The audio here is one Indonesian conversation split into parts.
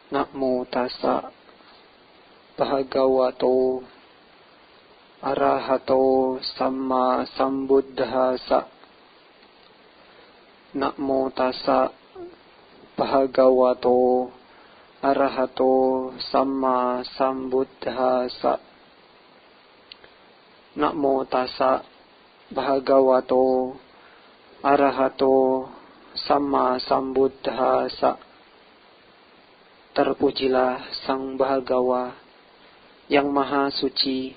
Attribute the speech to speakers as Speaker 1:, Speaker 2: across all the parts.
Speaker 1: Namo tassa bhagavato arahato samma sambuddhassa. Namo tassa bhagavato arahato samma sambuddhassa. Namo tassa bhagavato arahato samma sambuddhassa. Terpujilah Sang Bhagawa yang Maha Suci,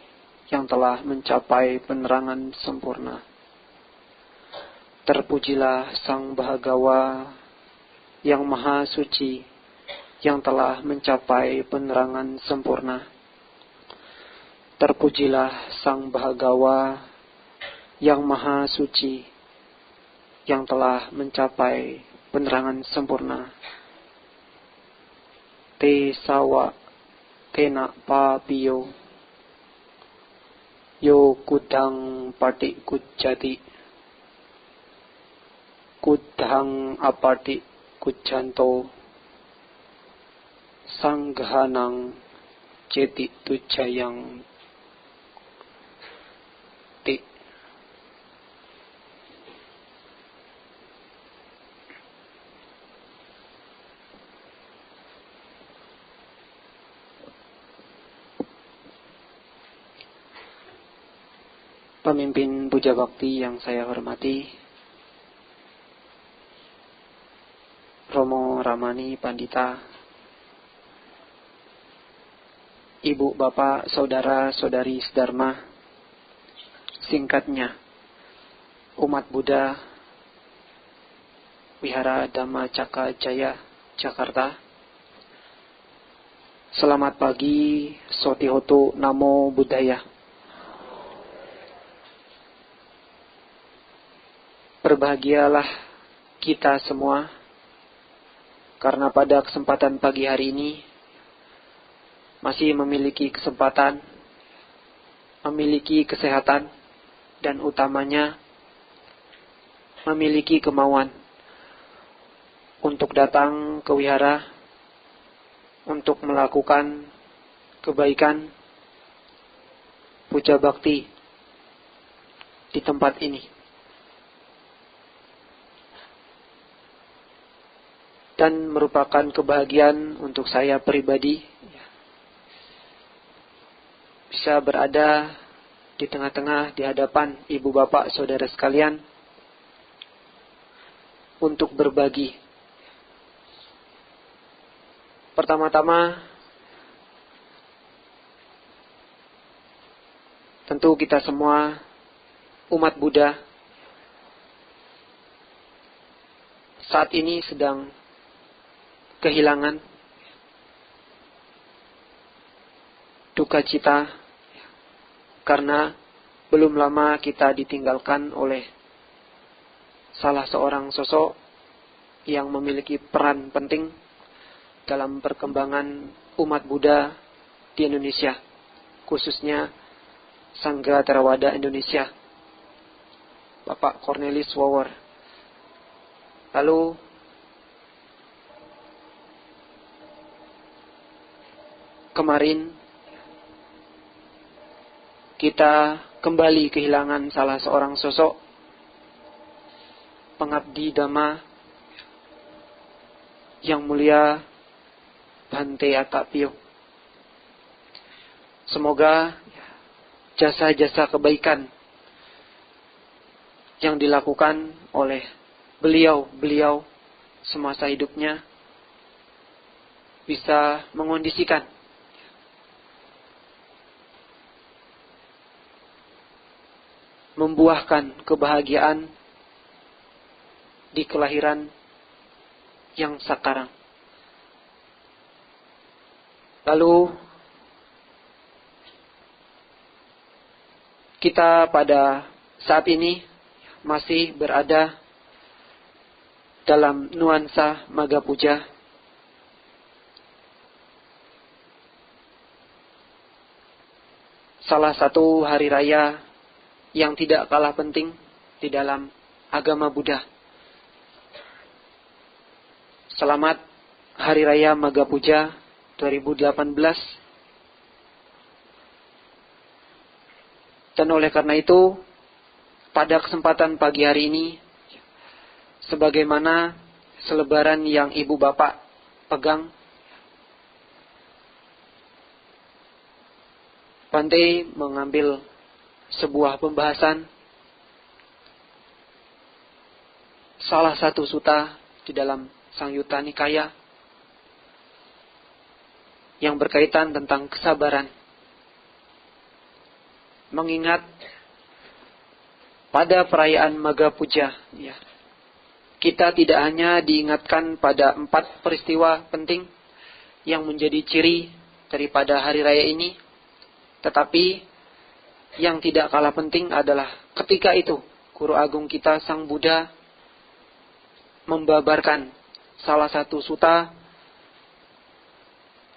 Speaker 1: yang telah mencapai penerangan sempurna. Terpujilah Sang Bhagawa yang Maha Suci, yang telah mencapai penerangan sempurna. Terpujilah Sang Bhagawa yang Maha Suci, yang telah mencapai penerangan sempurna. Te sawa tena papiyo yo kudang pati kujati kudang apati kujanto sanghanang ceti tujayang ti. Pemimpin Puja Bakti yang saya hormati, Romo Ramani Pandita, Ibu, Bapak, Saudara, Saudari Sedharma, singkatnya umat Buddha Wihara Dhamma Cakra Jaya, Jakarta. Selamat pagi, Sotihotu Namo Buddhaya. Berbahagialah kita semua, karena pada kesempatan pagi hari ini masih memiliki kesempatan, memiliki kesehatan, dan utamanya memiliki kemauan untuk datang ke wihara, untuk melakukan kebaikan, puja bakti di tempat ini. Dan merupakan kebahagiaan untuk saya pribadi bisa berada di tengah-tengah, di hadapan ibu bapak saudara sekalian untuk berbagi. Pertama-tama tentu kita semua umat Buddha saat ini sedang kehilangan, duka cita, karena belum lama kita ditinggalkan oleh salah seorang sosok yang memiliki peran penting dalam perkembangan umat Buddha di Indonesia, khususnya Sangga Theravada Indonesia, Bapak Cornelis Wower. Lalu kemarin kita kembali kehilangan salah seorang sosok pengabdi Dhamma yang mulia, Bhante Attapio. Semoga jasa-jasa kebaikan yang dilakukan oleh beliau semasa hidupnya bisa mengondisikan membuahkan kebahagiaan di kelahiran yang sekarang. Lalu kita pada saat ini masih berada dalam nuansa Magha Puja. Salah satu hari raya yang tidak kalah penting di dalam agama Buddha. Selamat Hari Raya Magha Puja 2018. Dan oleh karena itu, pada kesempatan pagi hari ini, sebagaimana selebaran yang ibu bapak pegang, Bante mengambil sebuah pembahasan salah satu sutta di dalam Sangyutta Nikaya yang berkaitan tentang kesabaran. Mengingat pada perayaan Magha Puja, ya, kita tidak hanya diingatkan pada 4 peristiwa penting yang menjadi ciri daripada hari raya ini, tetapi yang tidak kalah penting adalah ketika itu Guru Agung kita Sang Buddha membabarkan salah satu sutta,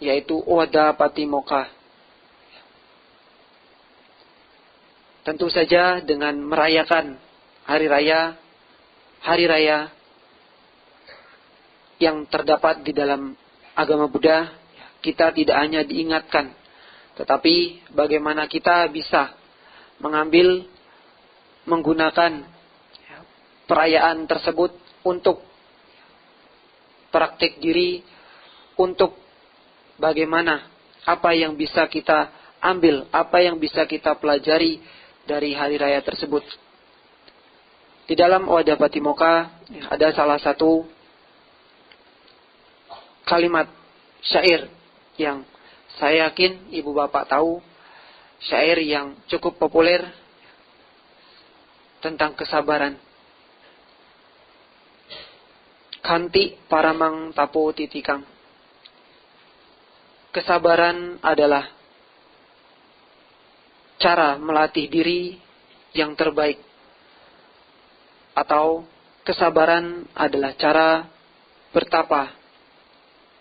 Speaker 1: yaitu Oda Patimokkha. Tentu saja dengan merayakan hari raya yang terdapat di dalam agama Buddha, kita tidak hanya diingatkan, tetapi bagaimana kita bisa menggunakan perayaan tersebut untuk praktik diri, untuk bagaimana apa yang bisa kita ambil, apa yang bisa kita pelajari dari hari raya tersebut. Di dalam Oda Patimokkha ada salah satu kalimat syair yang saya yakin ibu bapak tahu, syair yang cukup populer tentang kesabaran. Kanti paramang tapo titikang. Kesabaran adalah cara melatih diri yang terbaik, atau kesabaran adalah cara bertapa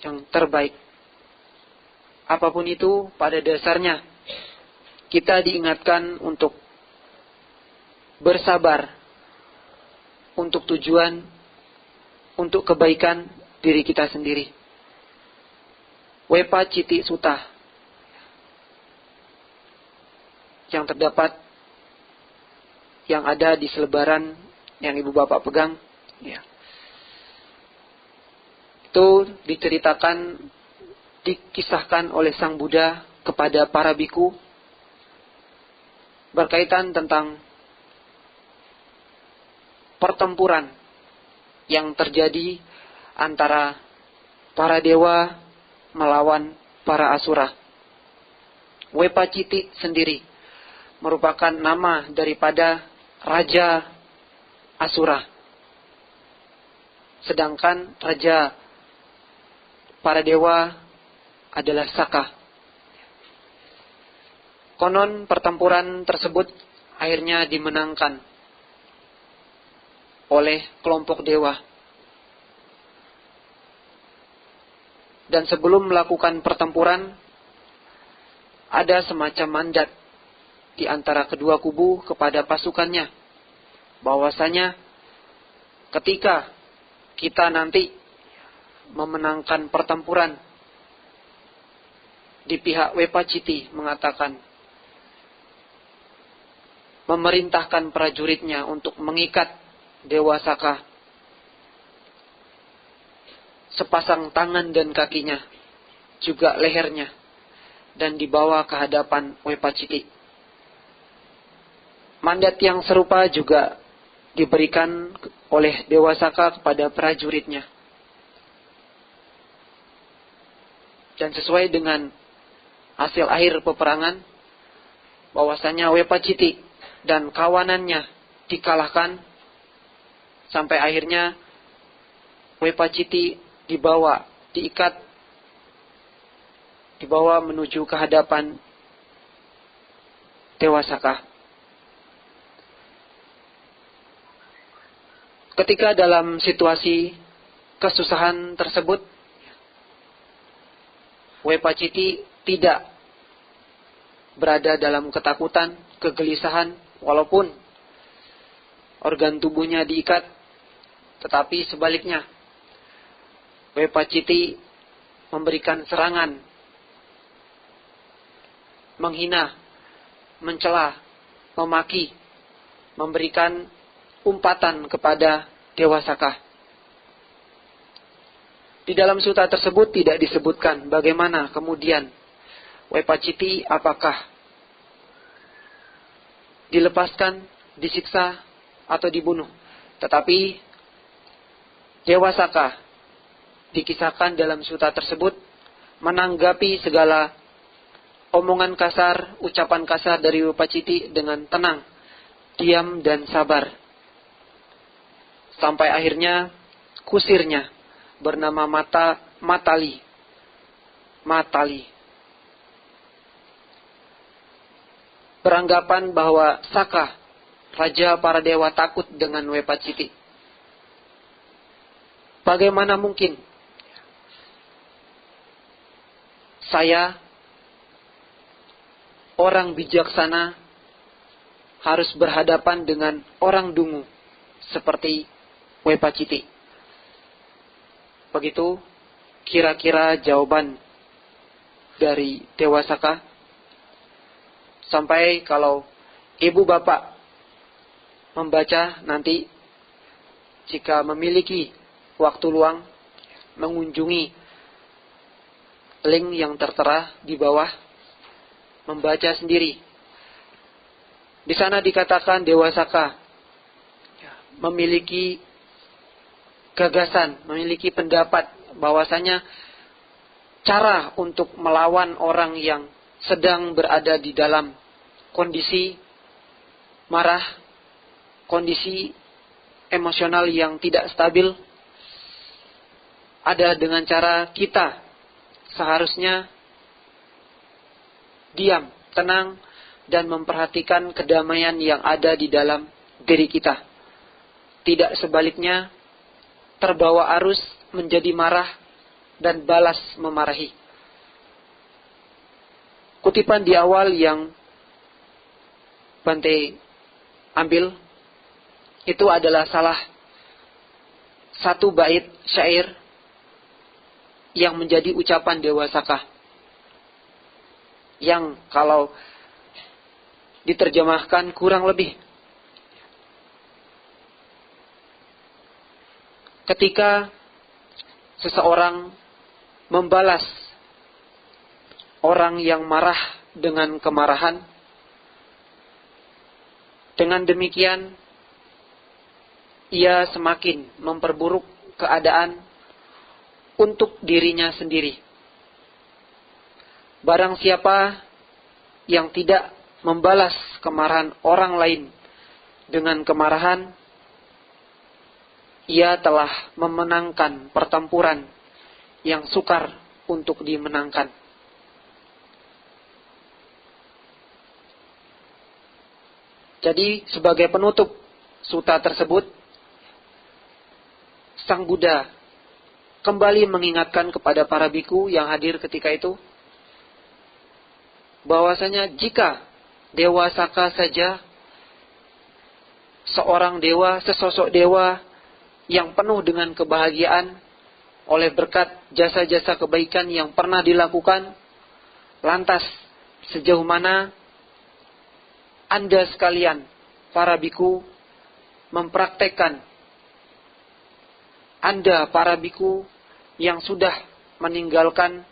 Speaker 1: yang terbaik. Apapun itu, pada dasarnya kita diingatkan untuk bersabar untuk tujuan, untuk kebaikan diri kita sendiri. Wepaciti Sutta yang terdapat, yang ada di selebaran yang ibu bapak pegang, ya, itu diceritakan, dikisahkan oleh Sang Buddha kepada para biku berkaitan tentang pertempuran yang terjadi antara para dewa melawan para asura. Wepaciti sendiri merupakan nama daripada Raja Asura. Sedangkan Raja para dewa adalah Saka. Konon pertempuran tersebut akhirnya dimenangkan oleh kelompok dewa. Dan sebelum melakukan pertempuran, ada semacam mandat di antara kedua kubu kepada pasukannya, bahwasanya ketika kita nanti memenangkan pertempuran, di pihak Wepaciti mengatakan, memerintahkan prajuritnya untuk mengikat Dewa Saka sepasang tangan dan kakinya, juga lehernya, dan dibawa ke hadapan Wepaciti. Mandat yang serupa juga diberikan oleh Dewa Saka kepada prajuritnya. Dan sesuai dengan hasil akhir peperangan, bahwasanya Wepaciti dan kawanannya dikalahkan, sampai akhirnya Wepaciti dibawa, diikat, dibawa menuju ke hadapan Dewa Saka. Ketika dalam situasi kesusahan tersebut, Wepaciti tidak berada dalam ketakutan, kegelisahan, walaupun organ tubuhnya diikat, tetapi sebaliknya Wepaciti memberikan serangan menghina, mencela, memaki, memberikan umpatan kepada Dewa Saka. Di dalam sutta tersebut tidak disebutkan bagaimana kemudian Wepaciti apakah dilepaskan, disiksa, atau dibunuh. Tetapi Dewa Saka dikisahkan dalam sutta tersebut menanggapi segala omongan kasar, ucapan kasar dari Wepaciti dengan tenang, diam dan sabar. Sampai akhirnya kusirnya bernama Matali beranggapan bahwa Saka, raja para dewa, takut dengan Wepaciti. Bagaimana mungkin saya, orang bijaksana, harus berhadapan dengan orang dungu seperti Wepaciti? Begitu kira-kira jawaban dari Dewa Saka. Sampai kalau ibu bapak membaca nanti, jika memiliki waktu luang, mengunjungi link yang tertera di bawah, membaca sendiri. Di sana dikatakan Dewa Saka memiliki gagasan, memiliki pendapat bahwasanya cara untuk melawan orang yang sedang berada di dalam kondisi marah, kondisi emosional yang tidak stabil, ada dengan cara kita seharusnya diam, tenang, dan memperhatikan kedamaian yang ada di dalam diri kita. Tidak sebaliknya, terbawa arus menjadi marah dan balas memarahi. Kutipan di awal yang Bante ambil, itu adalah salah satu bait syair yang menjadi ucapan Dewa Saka, yang kalau diterjemahkan kurang lebih, ketika seseorang membalas orang yang marah dengan kemarahan, dengan demikian ia semakin memperburuk keadaan untuk dirinya sendiri. Barang siapa yang tidak membalas kemarahan orang lain dengan kemarahan, ia telah memenangkan pertempuran yang sukar untuk dimenangkan. Jadi sebagai penutup sutta tersebut, Sang Buddha kembali mengingatkan kepada para biku yang hadir ketika itu, bahwasanya jika Dewa Saka saja, seorang dewa, sesosok dewa yang penuh dengan kebahagiaan oleh berkat jasa-jasa kebaikan yang pernah dilakukan, lantas sejauh mana Anda sekalian, para biku, mempraktekkan, Anda para biku yang sudah meninggalkan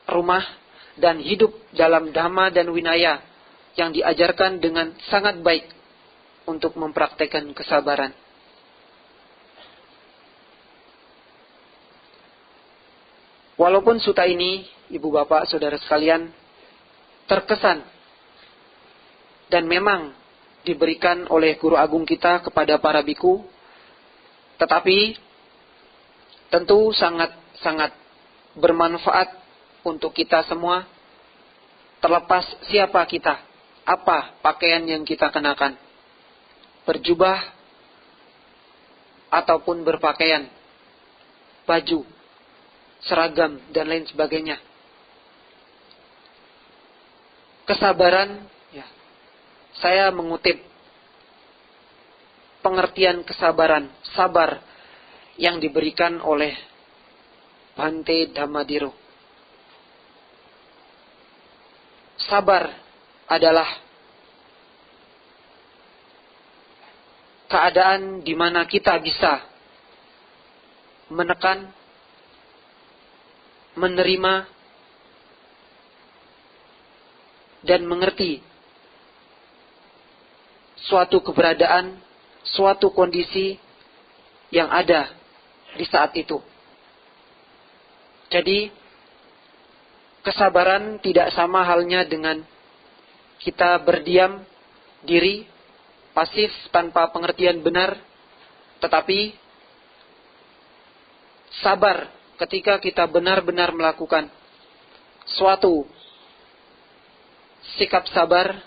Speaker 1: rumah dan hidup dalam dhamma dan winaya yang diajarkan dengan sangat baik untuk mempraktekkan kesabaran. Walaupun sutta ini, ibu bapak, saudara sekalian, terkesan dan memang diberikan oleh guru agung kita kepada para biku, tetapi tentu sangat-sangat bermanfaat untuk kita semua, terlepas siapa kita, apa pakaian yang kita kenakan, berjubah ataupun berpakaian, baju, seragam, dan lain sebagainya. Kesabaran, ya, saya mengutip pengertian kesabaran, sabar yang diberikan oleh Bhante Dhammadiro. sabar adalah keadaan di mana kita bisa menekan, menerima, dan mengerti suatu keberadaan, suatu kondisi yang ada di saat itu. Jadi, kesabaran tidak sama halnya dengan kita berdiam diri, pasif tanpa pengertian benar, tetapi sabar ketika kita benar-benar melakukan suatu sikap sabar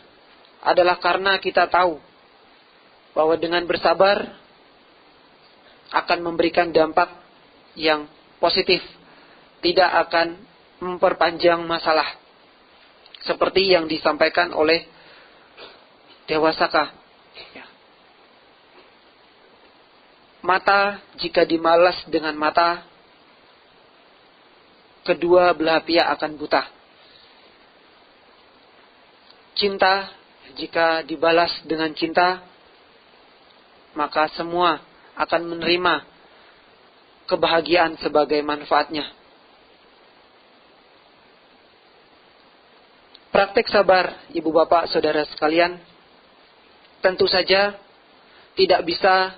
Speaker 1: adalah karena kita tahu bahwa dengan bersabar akan memberikan dampak yang positif, tidak akan memperpanjang masalah, seperti yang disampaikan oleh Dewasaka. Mata jika dibalas dengan mata, kedua belah pihak akan buta. Cinta jika dibalas dengan cinta, maka semua akan menerima kebahagiaan sebagai manfaatnya. Praktek sabar, ibu bapak, saudara sekalian, tentu saja tidak bisa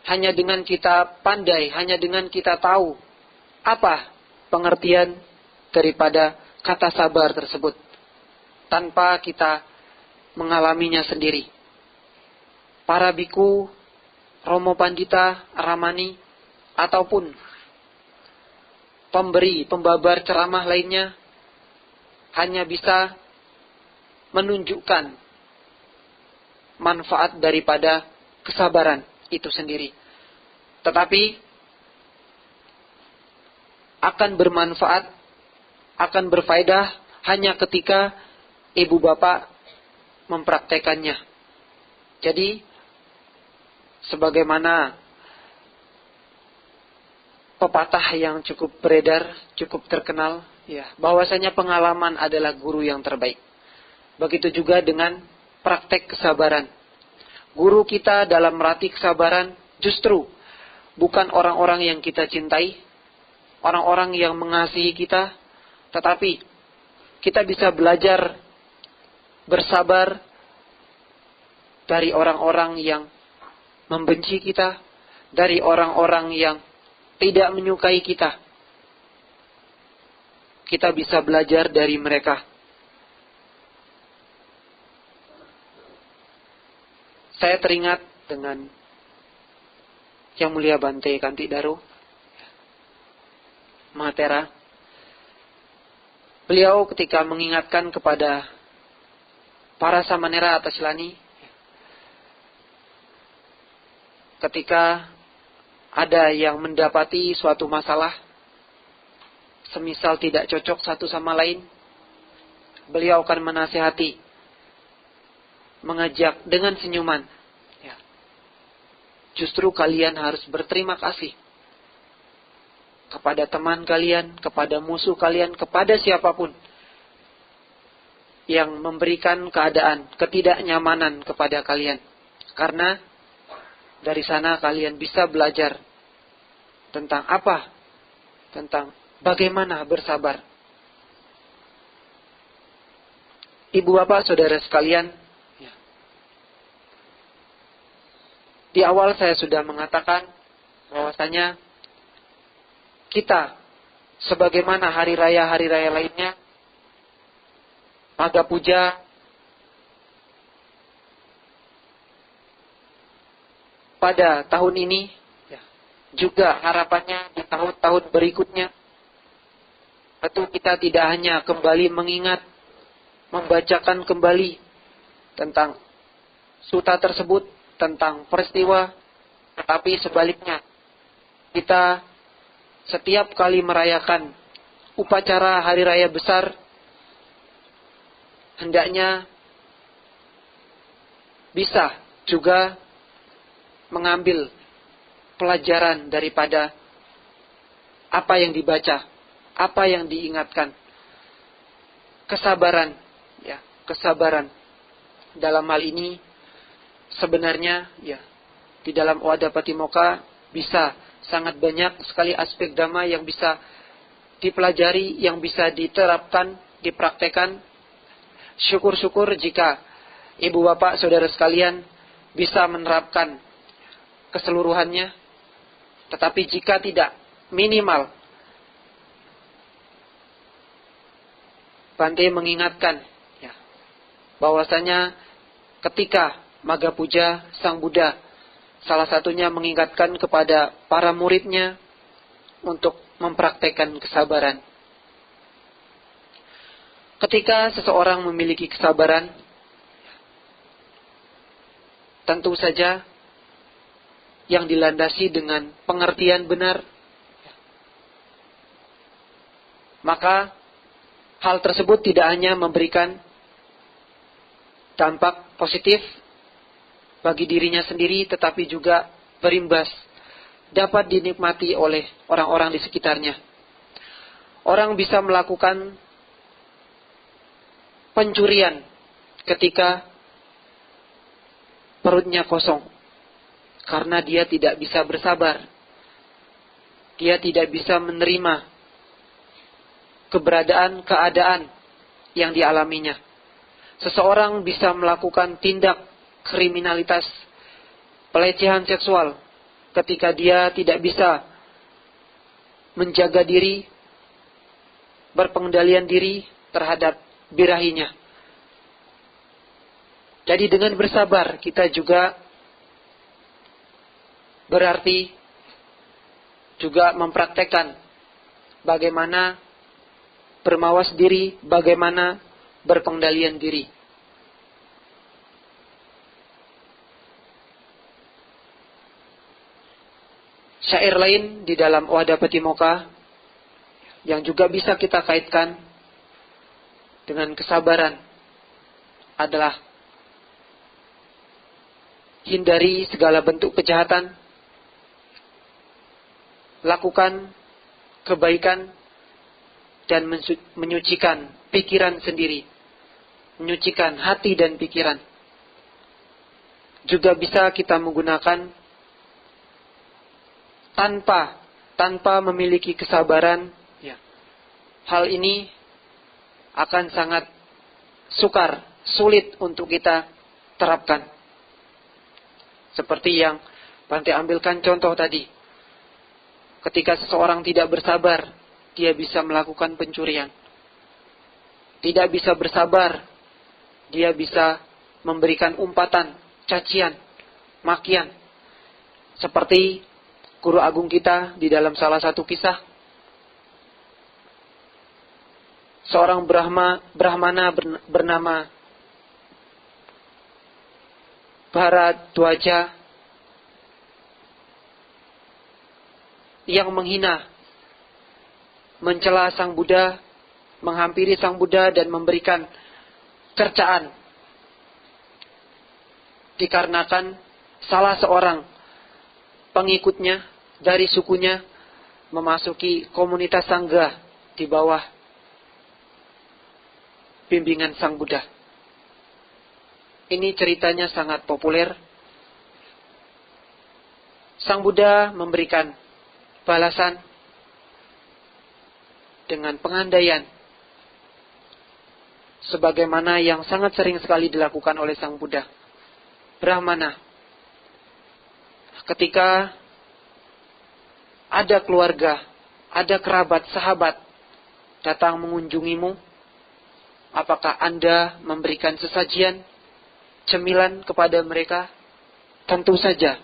Speaker 1: hanya dengan kita pandai, hanya dengan kita tahu apa pengertian daripada kata sabar tersebut, tanpa kita mengalaminya sendiri. Para biku, Romo Pandita, Ramani, ataupun pemberi, pembabar ceramah lainnya hanya bisa menunjukkan manfaat daripada kesabaran itu sendiri. Tetapi akan bermanfaat, akan berfaedah hanya ketika ibu bapak mempraktekannya. Jadi, sebagaimana pepatah yang cukup beredar, cukup terkenal, ya, bahwasanya pengalaman adalah guru yang terbaik. Begitu juga dengan praktek kesabaran. Guru kita dalam melatih kesabaran justru bukan orang-orang yang kita cintai, orang-orang yang mengasihi kita, tetapi kita bisa belajar bersabar dari orang-orang yang membenci kita, dari orang-orang yang tidak menyukai kita. Kita bisa belajar dari mereka. Saya teringat dengan Yang Mulia Bante Kanti Daru Mahatera. Beliau ketika mengingatkan kepada para samanera atas Lani, ketika ada yang mendapati suatu masalah, semisal tidak cocok satu sama lain, beliau akan menasihati, mengajak dengan senyuman. Ya. Justru kalian harus berterima kasih kepada teman kalian, kepada musuh kalian, kepada siapapun yang memberikan keadaan ketidaknyamanan kepada kalian. Karena dari sana kalian bisa belajar tentang apa? Tentang bagaimana bersabar. Ibu bapak saudara sekalian, di awal saya sudah mengatakan bahwasanya kita sebagaimana hari raya lainnya, Maga Puja pada tahun ini, juga harapannya di tahun-tahun berikutnya, tentu kita tidak hanya kembali mengingat, membacakan kembali tentang suta tersebut, tentang peristiwa, tetapi sebaliknya, kita setiap kali merayakan upacara hari raya besar, hendaknya bisa juga mengambil pelajaran daripada apa yang dibaca, apa yang diingatkan. Kesabaran ya, kesabaran. Dalam hal ini sebenarnya ya, di dalam Wadah Patimokkha bisa sangat banyak sekali aspek dhamma yang bisa dipelajari, yang bisa diterapkan, dipraktekkan. Syukur-syukur jika ibu bapak saudara sekalian bisa menerapkan keseluruhannya. Tetapi jika tidak, minimal Bante mengingatkan ya, bahwasanya ketika Magha Puja Sang Buddha salah satunya mengingatkan kepada para muridnya untuk mempraktekkan kesabaran. Ketika seseorang memiliki kesabaran, tentu saja yang dilandasi dengan pengertian benar, maka hal tersebut tidak hanya memberikan dampak positif bagi dirinya sendiri, tetapi juga berimbas, dapat dinikmati oleh orang-orang di sekitarnya. Orang bisa melakukan pencurian ketika perutnya kosong, karena dia tidak bisa bersabar. Dia tidak bisa menerima keadaan yang dialaminya. Seseorang bisa melakukan tindak kriminalitas, pelecehan seksual, ketika dia tidak bisa menjaga diri, berpengendalian diri terhadap birahinya. Jadi dengan bersabar kita juga berarti juga mempraktekkan bagaimana bermawas diri, bagaimana berpengendalian diri. Syair lain di dalam Wadah Patimokkha yang juga bisa kita kaitkan dengan kesabaran adalah hindari segala bentuk kejahatan, lakukan kebaikan, dan menyucikan pikiran sendiri, menyucikan hati dan pikiran. Juga bisa kita menggunakan tanpa memiliki kesabaran, ya, hal ini akan sangat sulit untuk kita terapkan. Seperti yang Bante ambilkan contoh tadi. Ketika seseorang tidak bersabar, dia bisa melakukan pencurian. Tidak bisa bersabar, dia bisa memberikan umpatan, cacian, makian. Seperti guru agung kita di dalam salah satu kisah. Seorang Brahmana bernama Bharadwaja yang menghina, mencela Sang Buddha, menghampiri Sang Buddha dan memberikan cercaan. Dikarenakan salah seorang pengikutnya dari sukunya memasuki komunitas Sangha di bawah bimbingan Sang Buddha. Ini ceritanya sangat populer. Sang Buddha memberikan balasan dengan pengandaian, sebagaimana yang sangat sering sekali dilakukan oleh Sang Buddha. Brahmana, ketika ada keluarga, ada kerabat, sahabat datang mengunjungimu, apakah Anda memberikan sesajian, cemilan kepada mereka? Tentu saja,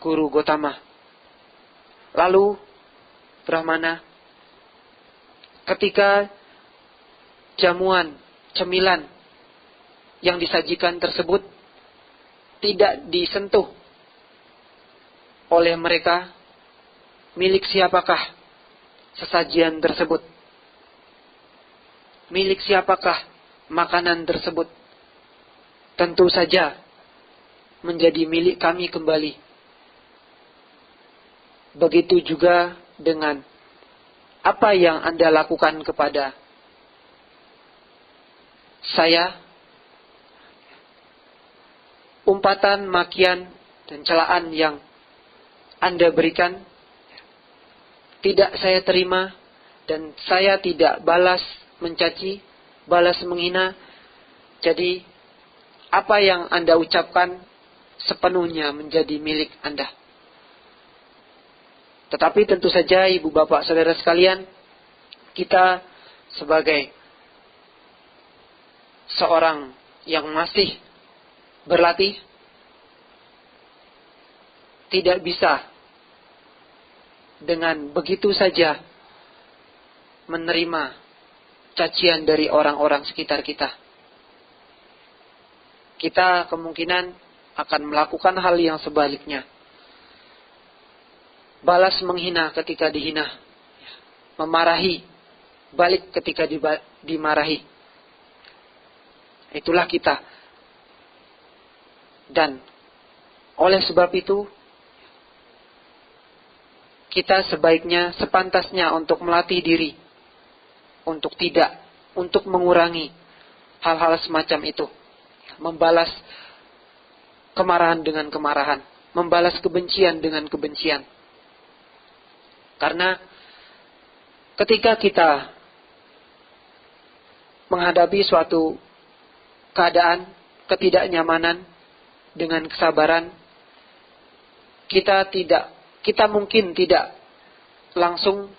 Speaker 1: Guru Gotama. Lalu Brahmana, ketika jamuan, cemilan yang disajikan tersebut tidak disentuh oleh mereka, milik siapakah sesajian tersebut? Milik siapakah makanan tersebut? Tentu saja menjadi milik kami kembali. Begitu juga dengan apa yang Anda lakukan kepada saya, umpatan, makian, dan celaan yang Anda berikan tidak saya terima, dan saya tidak balas mencaci, balas menghina. Jadi apa yang Anda ucapkan sepenuhnya menjadi milik Anda. Tetapi tentu saja ibu bapak saudara sekalian, kita sebagai seorang yang masih berlatih tidak bisa dengan begitu saja menerima cacian dari orang-orang sekitar kita. Kita kemungkinan akan melakukan hal yang sebaliknya. Balas menghina ketika dihina. Memarahi balik ketika dimarahi. Itulah kita. Dan oleh sebab itu, kita sebaiknya, sepantasnya untuk melatih diri untuk mengurangi hal-hal semacam itu. Membalas kemarahan dengan kemarahan, membalas kebencian dengan kebencian. Karena ketika kita menghadapi suatu keadaan ketidaknyamanan dengan kesabaran, kita mungkin tidak langsung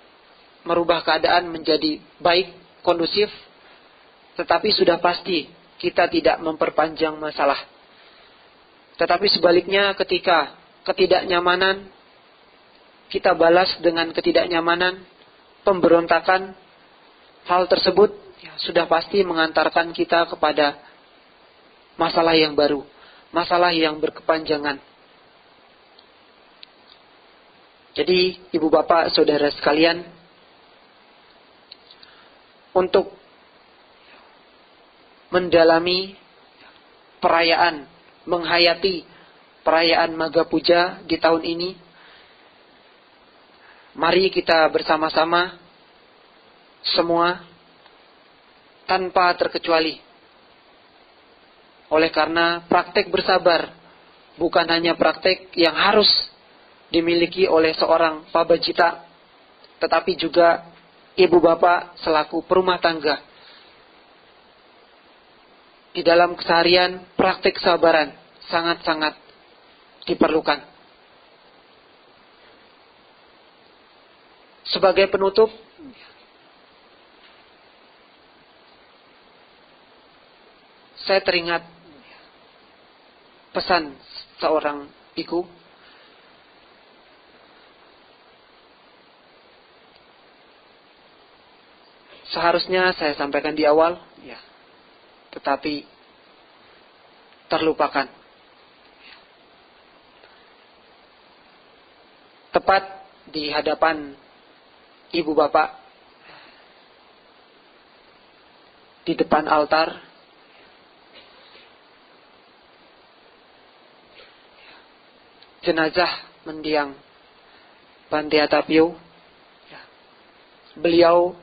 Speaker 1: merubah keadaan menjadi baik, kondusif, tetapi sudah pasti kita tidak memperpanjang masalah. Tetapi sebaliknya, ketika ketidaknyamanan, kita balas dengan ketidaknyamanan, pemberontakan, hal tersebut sudah pasti mengantarkan kita kepada masalah yang baru, masalah yang berkepanjangan. Jadi, ibu bapak, saudara sekalian, untuk mendalami perayaan, menghayati perayaan Maga Puja di tahun ini, mari kita bersama-sama semua tanpa terkecuali. Oleh karena praktek bersabar bukan hanya praktek yang harus dimiliki oleh seorang pabajita, tetapi juga ibu bapak selaku perumah tangga. Di dalam keseharian, praktek kesabaran sangat-sangat diperlukan. Sebagai penutup, saya teringat pesan seorang biku. Seharusnya saya sampaikan di awal, tetapi terlupakan. Tepat di hadapan ibu bapak, di depan altar, jenazah mendiang Bante Atapio. Beliau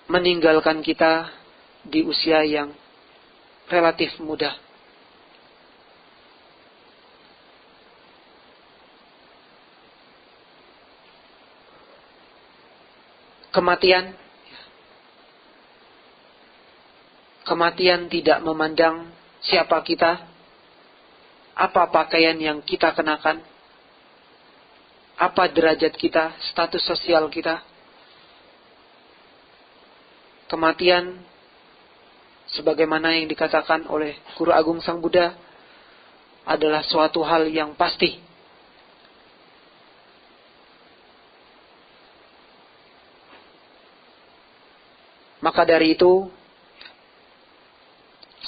Speaker 1: meninggalkan kita di usia yang relatif muda. Kematian tidak memandang siapa kita, apa pakaian yang kita kenakan, apa derajat kita, status sosial kita. Kematian, sebagaimana yang dikatakan oleh Guru Agung Sang Buddha, adalah suatu hal yang pasti. Maka dari itu,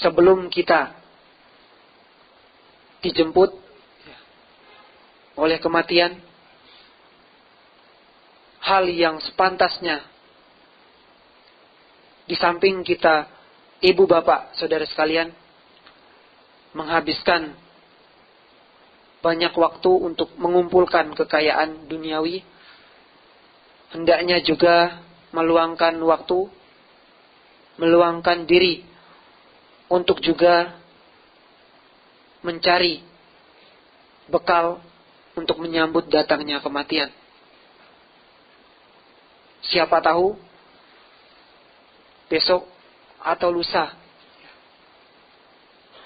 Speaker 1: sebelum kita dijemput oleh kematian, hal yang sepantasnya, di samping kita, ibu bapak, saudara sekalian, menghabiskan banyak waktu untuk mengumpulkan kekayaan duniawi, hendaknya juga meluangkan waktu, meluangkan diri untuk juga mencari bekal untuk menyambut datangnya kematian. Siapa tahu besok atau lusa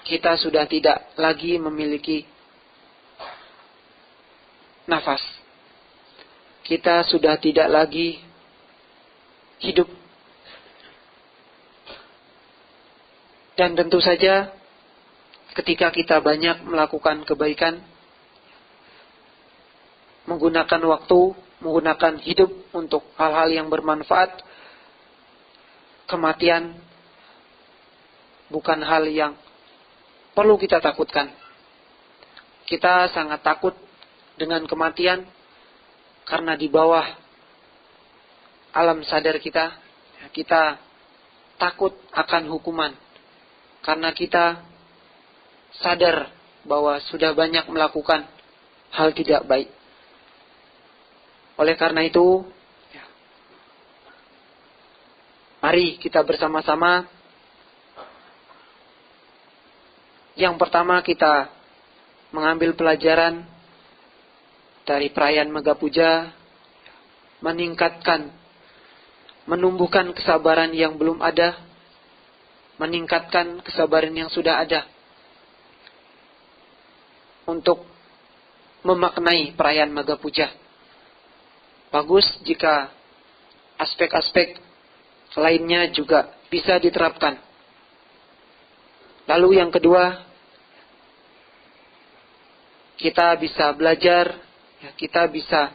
Speaker 1: kita sudah tidak lagi memiliki nafas. Kita sudah tidak lagi hidup. Dan tentu saja ketika kita banyak melakukan kebaikan, menggunakan waktu, menggunakan hidup untuk hal-hal yang bermanfaat, kematian bukan hal yang perlu kita takutkan. Kita sangat takut dengan kematian karena di bawah alam sadar kita takut akan hukuman. Karena kita sadar bahwa sudah banyak melakukan hal tidak baik. Oleh karena itu, mari kita bersama-sama. Yang pertama kita mengambil pelajaran dari perayaan Maga Puja, menumbuhkan kesabaran yang belum ada, meningkatkan kesabaran yang sudah ada, untuk memaknai perayaan Maga Puja. Bagus jika aspek-aspek lainnya juga bisa diterapkan. Lalu yang kedua, kita bisa belajar, kita bisa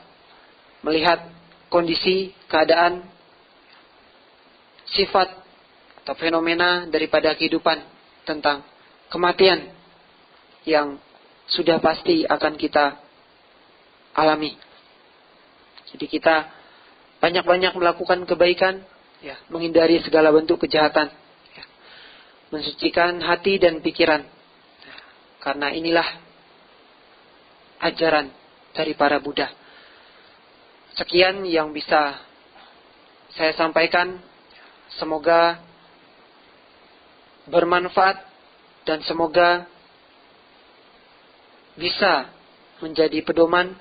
Speaker 1: melihat kondisi, keadaan, sifat atau fenomena daripada kehidupan tentang kematian yang sudah pasti akan kita alami. Jadi kita banyak-banyak melakukan kebaikan, menghindari segala bentuk kejahatan, mensucikan hati dan pikiran. Karena inilah ajaran dari para Buddha. Sekian yang bisa saya sampaikan. Semoga bermanfaat dan semoga bisa menjadi pedoman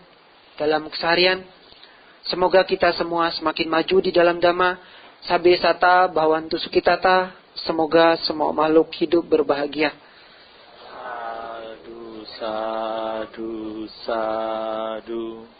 Speaker 1: dalam keseharian. Semoga kita semua semakin maju di dalam Dhamma. Sabe sata bhavantu sukhitata. Semoga semua makhluk hidup berbahagia.
Speaker 2: Sadu, sadu, sadu.